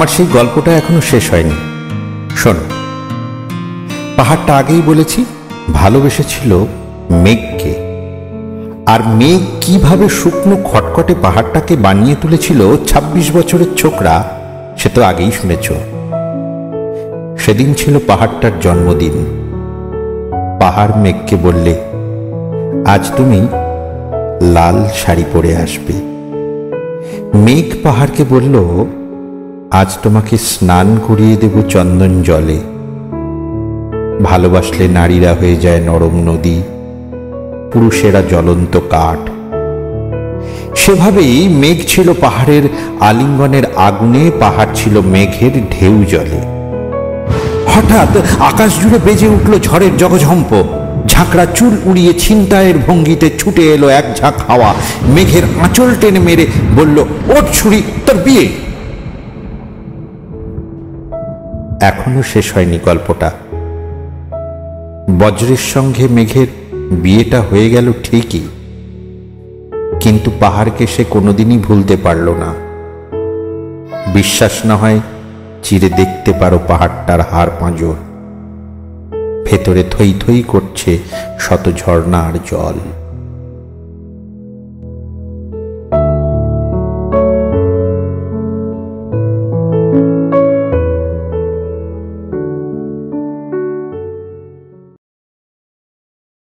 আমার সেই গল্পটা এখনো শেষ হয়নি। শোনো, পাহাড়টা আগেই বলেছি ভালোবেসেছিল মেঘকে, আর মেঘ কিভাবে শুকনো খটখটে পাহাড়টাকে বানিয়ে তুলেছিল ২৬ বছরের ছোকরা, সে তো আগেই শুনেছ। সেদিন ছিল পাহাড়টার জন্মদিন। পাহাড় মেঘকে বললে, আজ তুমি লাল শাড়ি পরে আসবে। মেঘ পাহাড়কে বলল, আজ তোমাকে স্নান করিয়ে দেব চন্দন জলে। ভালোবাসলে নারীরা হয়ে যায় নরম নদী, পুরুষেরা জ্বলন্ত কাঠ। সেভাবেই মেঘ ছিল পাহাড়ের আলিঙ্গনের আগুনে, পাহাড় ছিল মেঘের ঢেউ জলে। হঠাৎ আকাশ জুড়ে বেজে উঠল ঝড়ের জগঝম্প। ঝাঁকড়া চুল উড়িয়ে ছিনতাইয়ের ভঙ্গিতে ছুটে এলো এক ঝাঁক হাওয়া। মেঘের আঁচল টেনে মেরে বলল, ওঠ ছুরি, তোর বিয়ে। এখনো শেষ হয়নি গল্পটা। বজ্রের সঙ্গে মেঘের বিয়েটা হয়ে গেল ঠিকই, কিন্তু পাহাড়কে সে কোনোদিনই ভুলতে পারল না। বিশ্বাস না হয় চিরে দেখতে পারো পাহাড়টার হাড় পাঁজর, ভেতরে থই থই করছে শত ঝর্ণা আর জল।